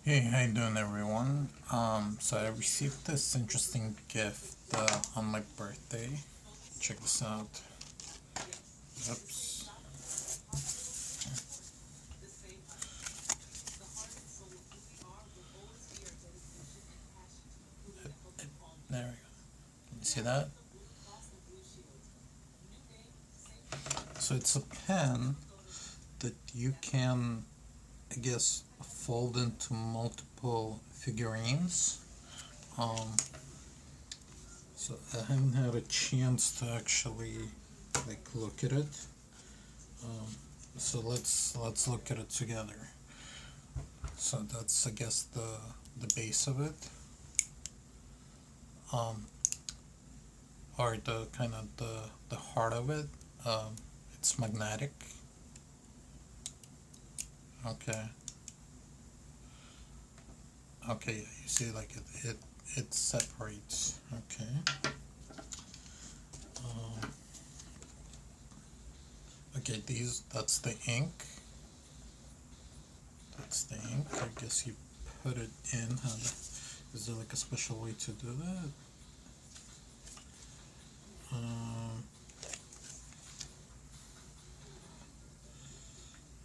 Hey, how you doing, everyone? So I received this interesting gift on my birthday. Check this out. Oops. There we go. Can you see that? So it's a pen that you can, I guess, fold into multiple figurines. Um, so I haven't had a chance to actually look at it. Um, so let's look at it together. So that's, I guess, the base of it. Um, or the kind of the heart of it. Um, it's magnetic. Okay. Okay. You see, it separates. Okay. Um, okay. That's the ink. That's the ink. I guess you put it in. Is there like a special way to do that? Um,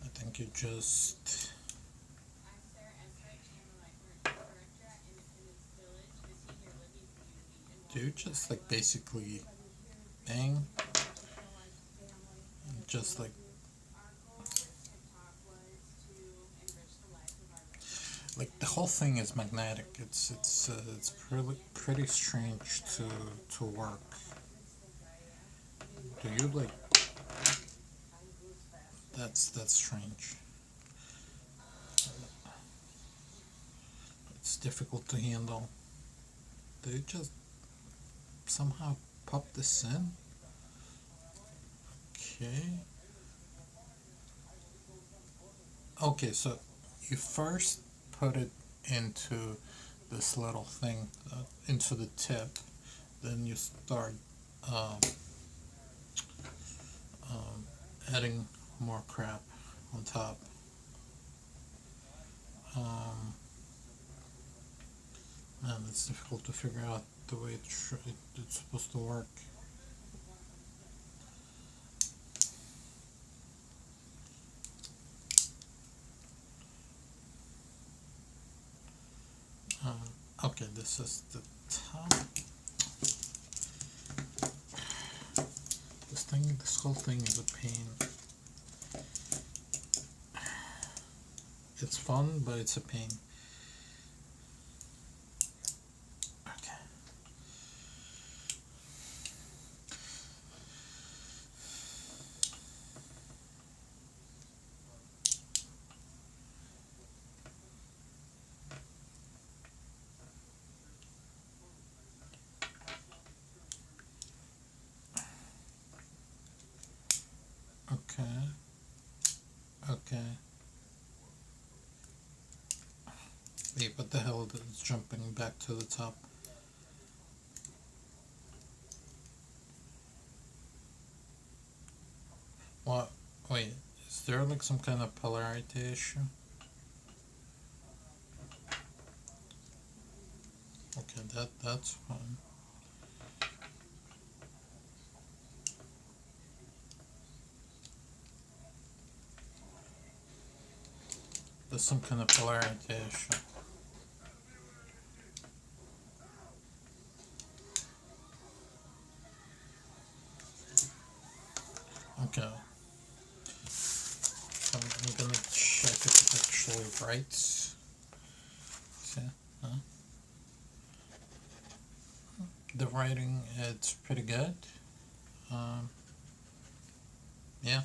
I think you just basically bang, just like the whole thing is magnetic. It's pretty strange to work. Do you like that's strange. It's difficult to handle. Do you just somehow pop this in? Okay. Okay, so you first put it into this little thing, into the tip. Then you start um, um, adding more crap on top. Um, Man, it's difficult to figure out the way it's supposed to work. Okay, this is the top. This whole thing is a pain. It's fun, but it's a pain. Okay. Okay. Okay. Wait, what the hell is jumping back to the top? What? Wait, is there like some kind of polarity issue? Okay, that's fine. There's some kind of polarity issue. Okay. I'm gonna check if it actually writes. See? Huh? The writing, it's pretty good. Um, yeah,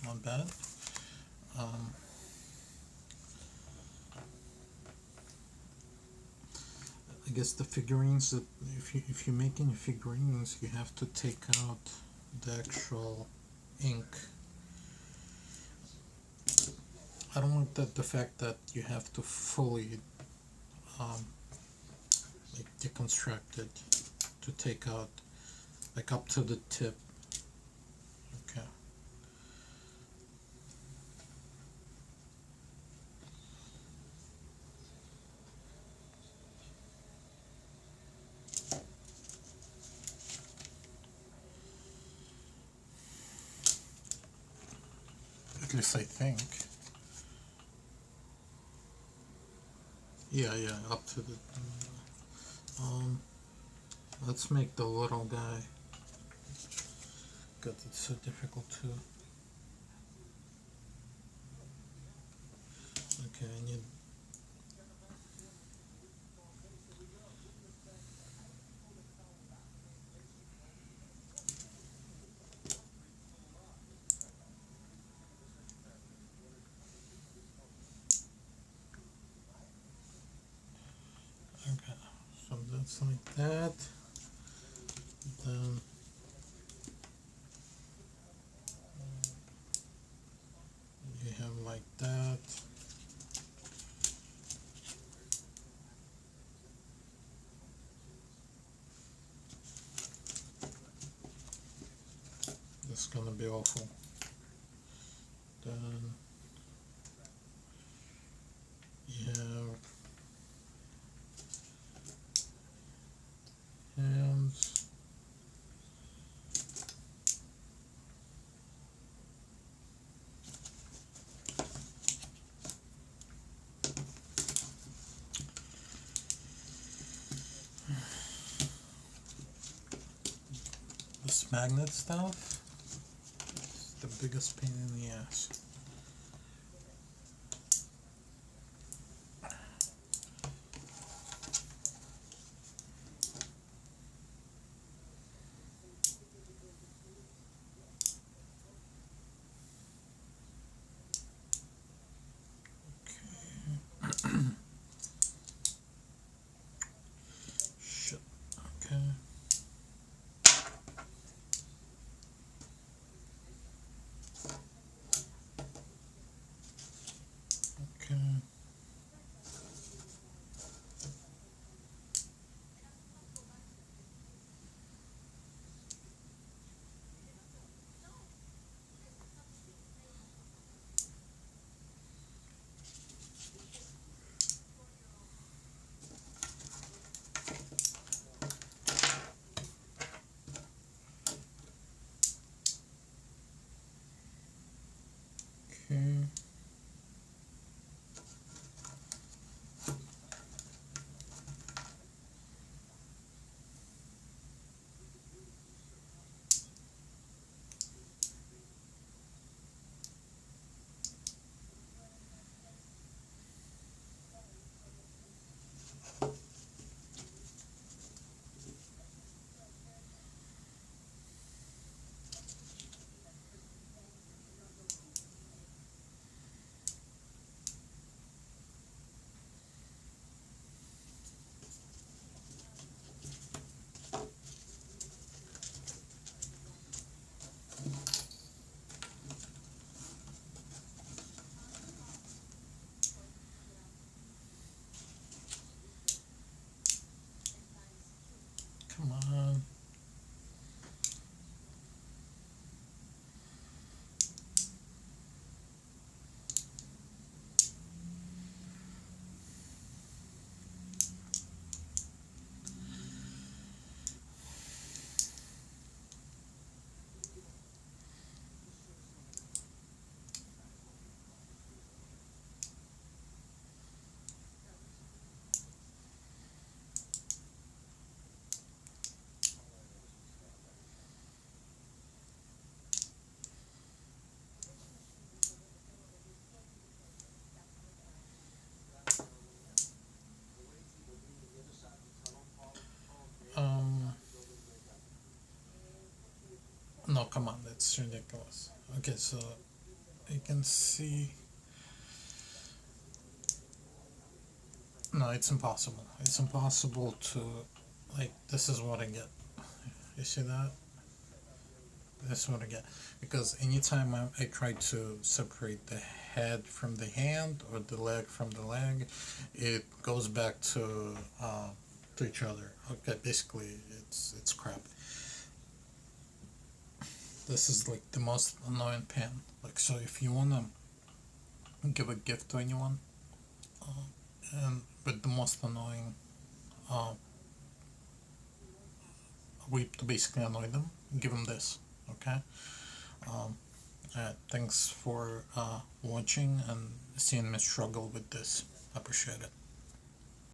not bad. Um, I guess the figurines that if you're making figurines, you have to take out the actual ink. I don't like the fact that you have to fully um, deconstruct it to take out up to the tip. Okay. At least I think. Yeah, up to the. Um, let's make the little guy. God, it's so difficult to. Okay, I need. Okay, so that's like that. Then you have like that. It's gonna be awful. Then you have hands. This magnet stuff is the biggest pain in the ass. Shit. Okay. Okay. Okay. Come on. Um, no, come on, that's ridiculous. Okay, so you can see. No, it's impossible. It's impossible to, like, this is what I get. You see that? This is what I get. Because anytime I try to separate the head from the hand or the leg from the leg, it goes back to each other. Okay, basically, it's crap. This is like the most annoying pen. Like, so if you wanna give a gift to anyone, and with the most annoying uh, way to basically annoy them, give them this. Okay. Um, Thanks for watching and seeing me struggle with this. Appreciate it.